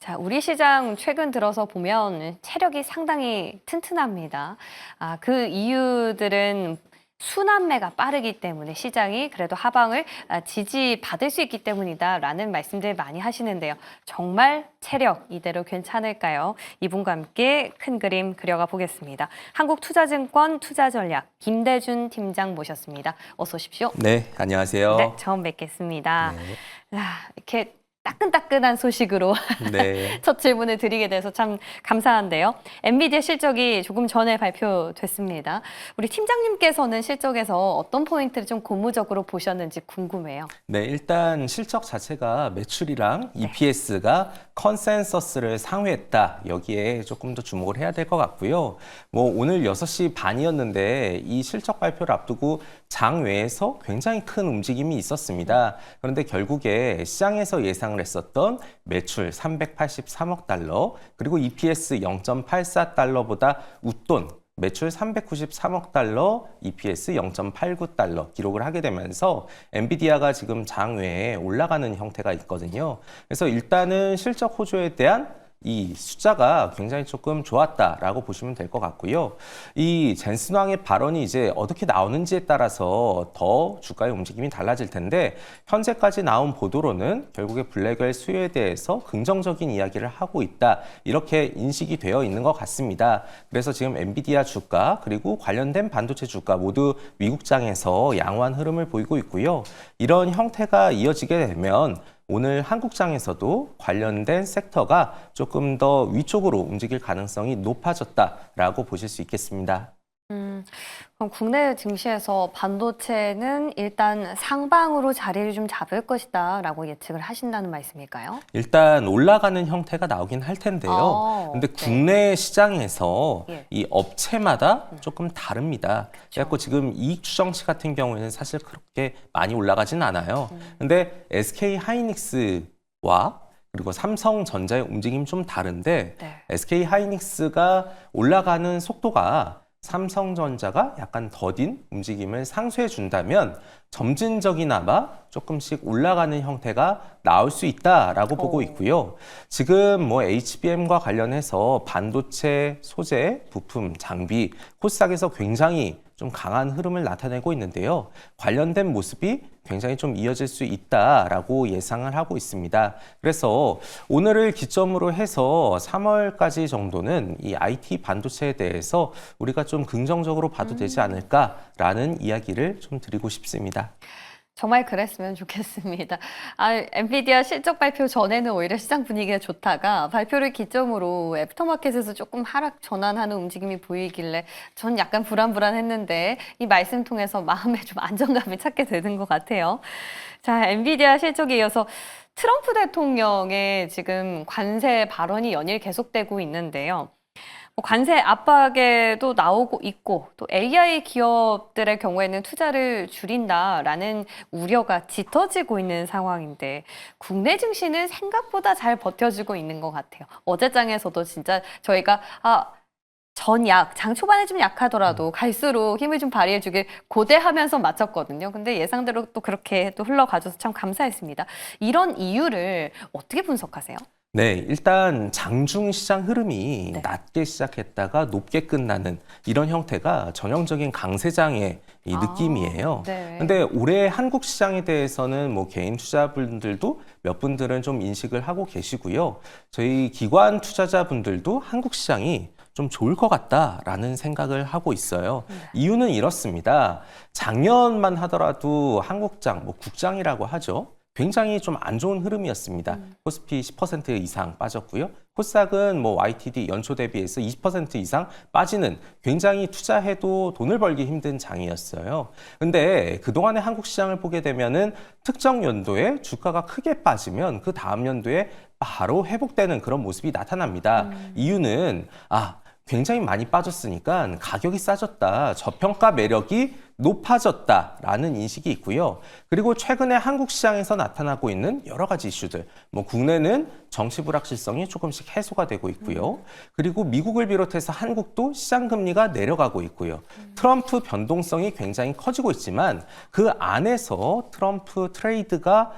자, 우리 시장 최근 들어서 보면 체력이 상당히 튼튼합니다. 그 이유들은 순환매가 빠르기 때문에 시장이 그래도 하방을 지지받을 수 있기 때문이다라는 말씀들 많이 하시는데요. 정말 체력 이대로 괜찮을까요? 이분과 함께 큰 그림 그려가 보겠습니다. 한국투자증권 투자전략 김대준 팀장 모셨습니다. 어서 오십시오. 네, 안녕하세요. 네, 처음 뵙겠습니다. 네. 이렇게 따끈따끈한 소식으로 네. 첫 질문을 드리게 돼서 참 감사한데요. 엔비디아 실적이 조금 전에 발표됐습니다. 우리 팀장님께서는 실적에서 어떤 포인트를 좀 고무적으로 보셨는지 궁금해요. 네, 일단 실적 자체가 매출이랑 EPS가 컨센서스를 상회했다. 여기에 조금 더 주목을 해야 될 것 같고요. 뭐 오늘 6시 반이었는데 이 실적 발표를 앞두고 장외에서 굉장히 큰 움직임이 있었습니다. 그런데 결국에 시장에서 예상을 했었던 매출 383억 달러, 그리고 EPS 0.84달러보다 웃돈 매출 393억 달러, EPS 0.89달러 기록을 하게 되면서 엔비디아가 지금 장외에 올라가는 형태가 있거든요. 그래서 일단은 실적 호조에 대한 이 숫자가 굉장히 조금 좋았다라고 보시면 될 것 같고요. 이 젠슨 왕의 발언이 이제 어떻게 나오는지에 따라서 더 주가의 움직임이 달라질 텐데, 현재까지 나온 보도로는 결국에 블랙웰 수요에 대해서 긍정적인 이야기를 하고 있다, 이렇게 인식이 되어 있는 것 같습니다. 그래서 지금 엔비디아 주가 그리고 관련된 반도체 주가 모두 미국장에서 양호한 흐름을 보이고 있고요. 이런 형태가 이어지게 되면 오늘 한국장에서도 관련된 섹터가 조금 더 위쪽으로 움직일 가능성이 높아졌다라고 보실 수 있겠습니다. 그럼 국내 증시에서 반도체는 일단 상방으로 자리를 좀 잡을 것이다라고 예측을 하신다는 말씀일까요? 일단 올라가는 형태가 나오긴 할 텐데요. 근데 네. 국내 시장에서 예. 이 업체마다 조금 다릅니다. 그래서 지금 이익 추정치 같은 경우에는 사실 그렇게 많이 올라가진 않아요. 근데 SK 하이닉스와 그리고 삼성전자의 움직임이 좀 다른데, 네. SK 하이닉스가 올라가는 속도가 삼성전자가 약간 더딘 움직임을 상쇄해 준다면 점진적이나마 조금씩 올라가는 형태가 나올 수 있다라고 보고 있고요. 지금 뭐 HBM과 관련해서 반도체, 소재, 부품, 장비, 코스닥에서 굉장히 좀 강한 흐름을 나타내고 있는데요. 관련된 모습이 굉장히 좀 이어질 수 있다라고 예상을 하고 있습니다. 그래서 오늘을 기점으로 해서 3월까지 정도는 이 IT 반도체에 대해서 우리가 좀 긍정적으로 봐도 되지 않을까라는 이야기를 좀 드리고 싶습니다. 정말 그랬으면 좋겠습니다. 엔비디아 실적 발표 전에는 오히려 시장 분위기가 좋다가 발표를 기점으로 애프터마켓에서 조금 하락 전환하는 움직임이 보이길래 전 약간 불안했는데 이 말씀 통해서 마음에 좀 안정감을 찾게 되는 것 같아요. 자, 엔비디아 실적에 이어서 트럼프 대통령의 지금 관세 발언이 연일 계속되고 있는데요. 관세 압박에도 나오고 있고, 또 AI 기업들의 경우에는 투자를 줄인다라는 우려가 짙어지고 있는 상황인데, 국내 증시는 생각보다 잘 버텨주고 있는 것 같아요. 어제장에서도 진짜 저희가 전약, 장 초반에 좀 약하더라도 갈수록 힘을 좀 발휘해주길 고대하면서 마쳤거든요. 근데 예상대로 또 그렇게 또 흘러가줘서 참 감사했습니다. 이런 이유를 어떻게 분석하세요? 네, 일단 장중 시장 흐름이 낮게 시작했다가 높게 끝나는 이런 형태가 전형적인 강세장의 이 느낌이에요. 네. 근데 올해 한국 시장에 대해서는 뭐 개인 투자분들도 몇 분들은 좀 인식을 하고 계시고요. 저희 기관 투자자분들도 한국 시장이 좀 좋을 것 같다라는 생각을 하고 있어요. 이유는 이렇습니다. 작년만 하더라도 한국장, 뭐 국장이라고 하죠. 굉장히 좀 안 좋은 흐름이었습니다. 코스피 10% 이상 빠졌고요. 코스닥은 뭐 YTD 연초 대비해서 20% 이상 빠지는 굉장히 투자해도 돈을 벌기 힘든 장이었어요. 근데 그동안의 한국 시장을 보게 되면은 특정 연도에 주가가 크게 빠지면 그 다음 연도에 바로 회복되는 그런 모습이 나타납니다. 이유는 굉장히 많이 빠졌으니까 가격이 싸졌다, 저평가 매력이 높아졌다라는 인식이 있고요. 그리고 최근에 한국 시장에서 나타나고 있는 여러 가지 이슈들, 뭐 국내는 정치 불확실성이 조금씩 해소가 되고 있고요. 그리고 미국을 비롯해서 한국도 시장 금리가 내려가고 있고요. 트럼프 변동성이 굉장히 커지고 있지만 그 안에서 트럼프 트레이드가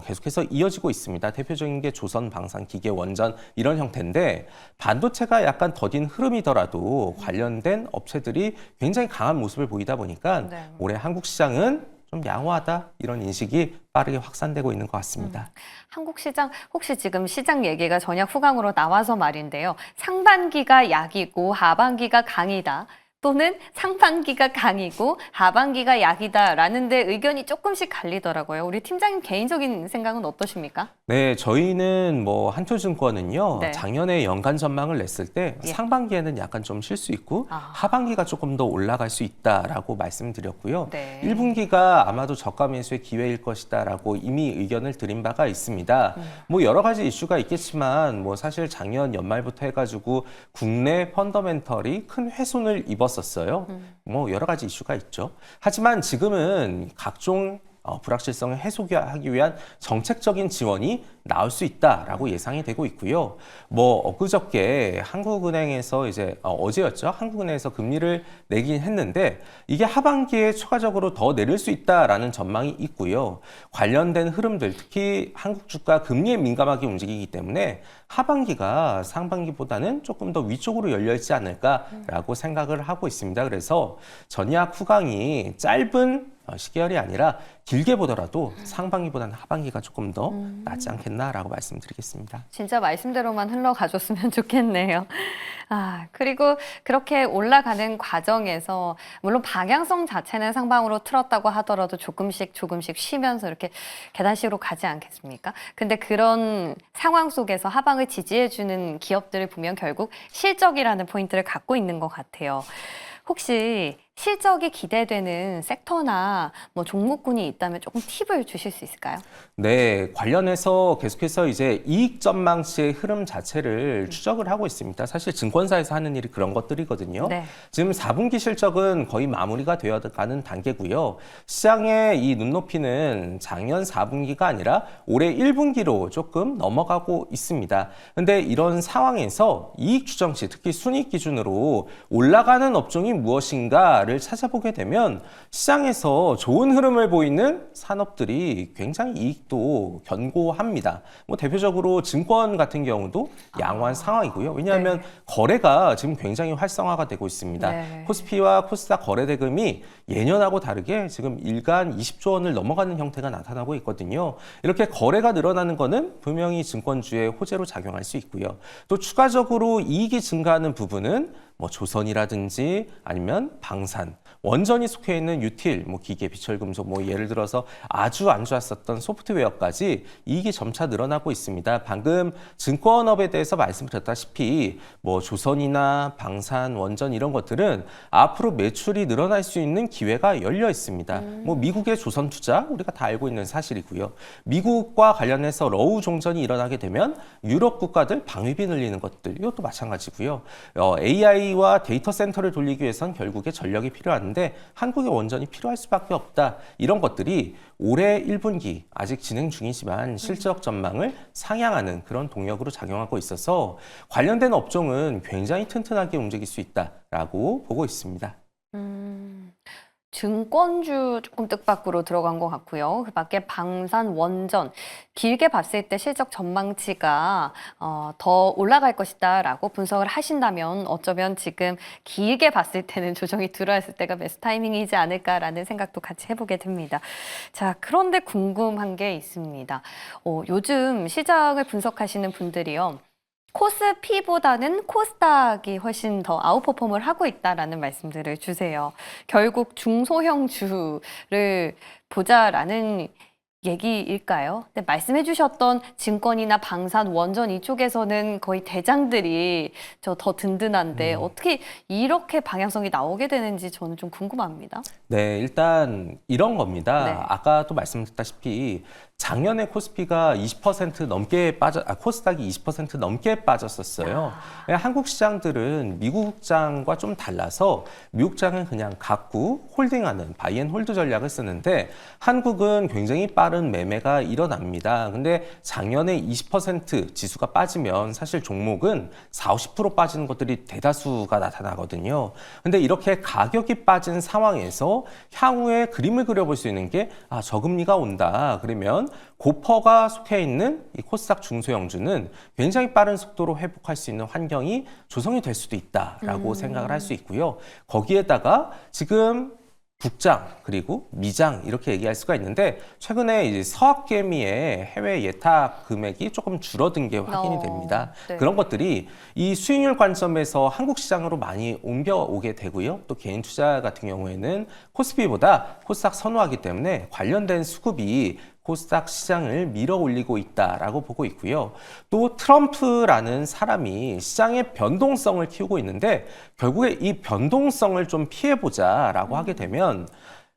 계속해서 이어지고 있습니다. 대표적인 게 조선, 방산, 기계, 원전 이런 형태인데 반도체가 약간 더딘 흐름이더라도 관련된 업체들이 굉장히 강한 모습을 보이다 보니까 네. 올해 한국 시장은 좀 양호하다 이런 인식이 빠르게 확산되고 있는 것 같습니다. 한국 시장, 혹시 지금 시장 얘기가 전약 후강으로 나와서 말인데요. 상반기가 약이고 하반기가 강이다. 또는 상반기가 강이고 하반기가 약이다라는 데 의견이 조금씩 갈리더라고요. 우리 팀장님 개인적인 생각은 어떠십니까? 네, 저희는 뭐 한토증권은요, 네. 작년에 연간 전망을 냈을 때 예. 상반기에는 약간 좀 쉴 수 있고 아. 하반기가 조금 더 올라갈 수 있다라고 말씀드렸고요. 네. 1분기가 아마도 저가 매수의 기회일 것이다라고 이미 의견을 드린 바가 있습니다. 뭐 여러 가지 이슈가 있겠지만 뭐 사실 작년 연말부터 해가지고 국내 펀더멘털이 큰 훼손을 입었었어요. 뭐 여러 가지 이슈가 있죠. 하지만 지금은 각종 불확실성을 해소하기 위한 정책적인 지원이 나올 수 있다라고 예상이 되고 있고요. 뭐 엊그저께 한국은행에서 이제 어제였죠. 한국은행에서 금리를 내긴 했는데 이게 하반기에 추가적으로 더 내릴 수 있다라는 전망이 있고요. 관련된 흐름들, 특히 한국 주가 금리에 민감하게 움직이기 때문에 하반기가 상반기보다는 조금 더 위쪽으로 열려 있지 않을까라고 생각을 하고 있습니다. 그래서 전약 후강이 짧은 시계열이 아니라 길게 보더라도 상반기보다는 하반기가 조금 더 낫지 않겠나라고 말씀드리겠습니다. 진짜 말씀대로만 흘러가줬으면 좋겠네요. 그리고 그렇게 올라가는 과정에서 물론 방향성 자체는 상방으로 틀었다고 하더라도 조금씩 쉬면서 이렇게 계단식으로 가지 않겠습니까? 근데 그런 상황 속에서 하방을 지지해주는 기업들을 보면 결국 실적이라는 포인트를 갖고 있는 것 같아요. 혹시 실적이 기대되는 섹터나 뭐 종목군이 있다면 조금 팁을 주실 수 있을까요? 네, 관련해서 계속해서 이제 이익 전망치의 흐름 자체를 추적을 하고 있습니다. 사실 증권사에서 하는 일이 그런 것들이거든요. 네. 지금 4분기 실적은 거의 마무리가 되어가는 단계고요. 시장의 이 눈높이는 작년 4분기가 아니라 올해 1분기로 조금 넘어가고 있습니다. 근데 이런 상황에서 이익 추정치, 특히 순이익 기준으로 올라가는 업종이 무엇인가를 찾아보게 되면 시장에서 좋은 흐름을 보이는 산업들이 굉장히 이익도 견고합니다. 뭐 대표적으로 증권 같은 경우도 양호한 상황이고요. 왜냐하면 거래가 지금 굉장히 활성화가 되고 있습니다. 네. 코스피와 코스닥 거래 대금이 예년하고 다르게 지금 일간 20조 원을 넘어가는 형태가 나타나고 있거든요. 이렇게 거래가 늘어나는 것은 분명히 증권주의 호재로 작용할 수 있고요. 또 추가적으로 이익이 증가하는 부분은 뭐 조선이라든지 아니면 방산, 원전이 속해 있는 유틸, 뭐 기계, 비철금속, 뭐 예를 들어서 아주 안 좋았었던 소프트웨어까지 이익이 점차 늘어나고 있습니다. 방금 증권업에 대해서 말씀드렸다시피 뭐 조선이나 방산, 원전 이런 것들은 앞으로 매출이 늘어날 수 있는 기회가 열려 있습니다. 뭐 미국의 조선 투자 우리가 다 알고 있는 사실이고요. 미국과 관련해서 러우 종전이 일어나게 되면 유럽 국가들 방위비 늘리는 것들 이것도 마찬가지고요. AI와 데이터 센터를 돌리기 위해선 결국에 전력이 필요한데 한국의 원전이 필요할 수밖에 없다. 이런 것들이 올해 1분기 아직 진행 중이지만 실적 전망을 상향하는 그런 동력으로 작용하고 있어서 관련된 업종은 굉장히 튼튼하게 움직일 수 있다라고 보고 있습니다. 증권주 조금 뜻밖으로 들어간 것 같고요. 그 밖에 방산, 원전 길게 봤을 때 실적 전망치가 더 올라갈 것이다라고 분석을 하신다면 어쩌면 지금 길게 봤을 때는 조정이 들어왔을 때가 베스트 타이밍이지 않을까라는 생각도 같이 해보게 됩니다. 자, 그런데 궁금한 게 있습니다. 요즘 시장을 분석하시는 분들이요. 코스피보다는 코스닥이 훨씬 더 아웃퍼폼을 하고 있다라는 말씀들을 주세요. 결국 중소형주를 보자라는 얘기일까요? 근데 말씀해 주셨던 증권이나 방산, 원전 이쪽에서는 거의 대장들이 더 든든한데 어떻게 이렇게 방향성이 나오게 되는지 저는 좀 궁금합니다. 네, 일단 이런 겁니다. 네. 아까도 말씀드렸다시피 작년에 코스피가 20% 넘게 코스닥이 20% 넘게 빠졌었어요. 한국 시장들은 미국 장과 좀 달라서 미국 장은 그냥 갖고 홀딩하는 바이 앤 홀드 전략을 쓰는데 한국은 굉장히 빠른 매매가 일어납니다. 근데 작년에 20% 지수가 빠지면 사실 종목은 40~50% 빠지는 것들이 대다수가 나타나거든요. 근데 이렇게 가격이 빠진 상황에서 향후에 그림을 그려볼 수 있는 게 저금리가 온다. 그러면 고퍼가 속해 있는 이 코스닥 중소형주는 굉장히 빠른 속도로 회복할 수 있는 환경이 조성이 될 수도 있다라고 생각을 할 수 있고요. 거기에다가 지금 북장 그리고 미장 이렇게 얘기할 수가 있는데 최근에 이제 서학개미의 해외 예탁 금액이 조금 줄어든 게 확인이 됩니다. 네. 그런 것들이 이 수익률 관점에서 한국 시장으로 많이 옮겨오게 되고요. 또 개인 투자 같은 경우에는 코스피보다 코스닥 선호하기 때문에 관련된 수급이 코스닥 시장을 밀어 올리고 있다라고 보고 있고요. 또 트럼프라는 사람이 시장의 변동성을 키우고 있는데 결국에 이 변동성을 좀 피해보자라고 하게 되면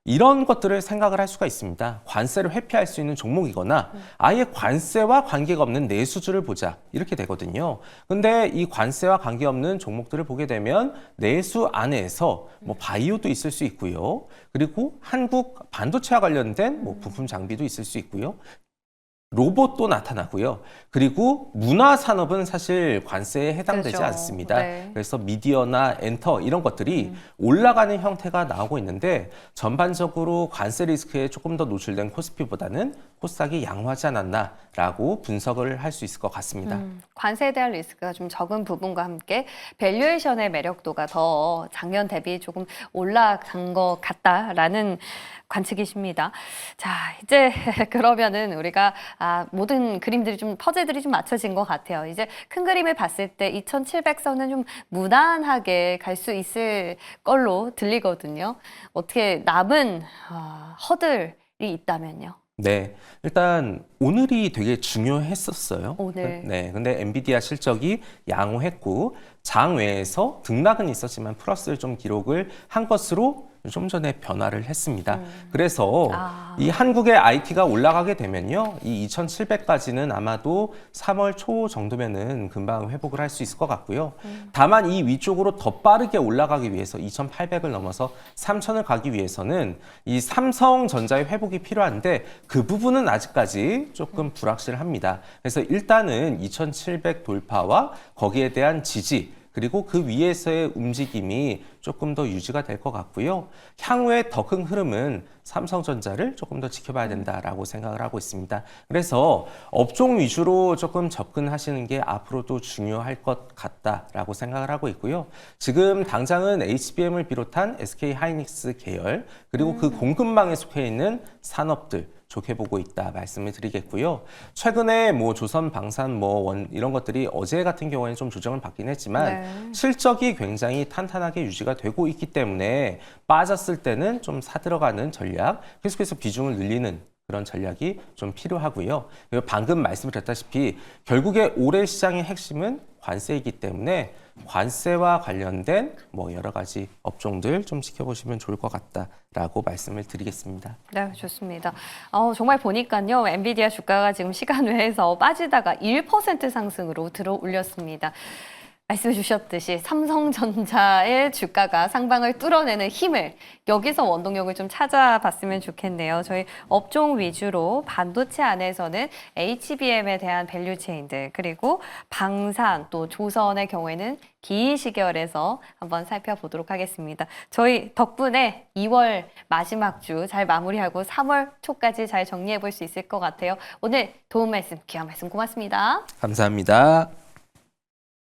이런 것들을 생각을 할 수가 있습니다. 관세를 회피할 수 있는 종목이거나 아예 관세와 관계가 없는 내수주를 보자 이렇게 되거든요. 근데 이 관세와 관계없는 종목들을 보게 되면 내수 안에서 뭐 바이오도 있을 수 있고요. 그리고 한국 반도체와 관련된 뭐 부품 장비도 있을 수 있고요. 로봇도 나타나고요. 그리고 문화산업은 사실 관세에 해당되지 그렇죠. 않습니다. 네. 그래서 미디어나 엔터 이런 것들이 올라가는 형태가 나오고 있는데 전반적으로 관세 리스크에 조금 더 노출된 코스피보다는 코스닥이 양호하지 않았나라고 분석을 할 수 있을 것 같습니다. 관세에 대한 리스크가 좀 적은 부분과 함께 밸류에이션의 매력도가 더 작년 대비 조금 올라간 것 같다라는 관측이십니다. 자, 이제 그러면은 우리가 모든 그림들이 좀 퍼즐들이 좀 맞춰진 것 같아요. 이제 큰 그림을 봤을 때 2,700선은 좀 무난하게 갈 수 있을 걸로 들리거든요. 어떻게 남은 허들이 있다면요? 네, 일단 오늘이 되게 중요했었어요. 오늘. 네, 근데 엔비디아 실적이 양호했고 장외에서 등락은 있었지만 플러스를 좀 기록을 한 것으로 좀 전에 변화를 했습니다. 그래서 이 한국의 IT가 올라가게 되면요, 이 2,700까지는 아마도 3월 초 정도면은 금방 회복을 할 수 있을 것 같고요. 다만 이 위쪽으로 더 빠르게 올라가기 위해서 2,800을 넘어서 3,000을 가기 위해서는 이 삼성전자의 회복이 필요한데 그 부분은 아직까지 조금 불확실합니다. 그래서 일단은 2,700 돌파와 거기에 대한 지지 그리고 그 위에서의 움직임이 조금 더 유지가 될 것 같고요. 향후에 더 큰 흐름은 삼성전자를 조금 더 지켜봐야 된다라고 생각을 하고 있습니다. 그래서 업종 위주로 조금 접근하시는 게 앞으로도 중요할 것 같다라고 생각을 하고 있고요. 지금 당장은 HBM을 비롯한 SK하이닉스 계열 그리고 그 공급망에 속해 있는 산업들 좋게 보고 있다 말씀을 드리겠고요. 최근에 뭐 조선 방산 이런 것들이 어제 같은 경우에는 좀 조정을 받긴 했지만 실적이 굉장히 탄탄하게 유지가 되고 있기 때문에 빠졌을 때는 좀 사들어가는 전략, 계속해서 비중을 늘리는 그런 전략이 좀 필요하고요. 그리고 방금 말씀드렸다시피 결국에 올해 시장의 핵심은 관세이기 때문에 관세와 관련된 여러 가지 업종들 좀 지켜보시면 좋을 것 같다라고 말씀을 드리겠습니다. 네, 좋습니다. 정말 보니까요, 엔비디아 주가가 지금 시간 외에서 빠지다가 1% 상승으로 들어 올렸습니다. 말씀해 주셨듯이 삼성전자의 주가가 상방을 뚫어내는 힘을 여기서 원동력을 좀 찾아봤으면 좋겠네요. 저희 업종 위주로 반도체 안에서는 HBM에 대한 밸류체인들 그리고 방산 또 조선의 경우에는 기시계열에서 한번 살펴보도록 하겠습니다. 저희 덕분에 2월 마지막 주 잘 마무리하고 3월 초까지 잘 정리해 볼 수 있을 것 같아요. 오늘 도움 말씀, 귀한 말씀 고맙습니다. 감사합니다.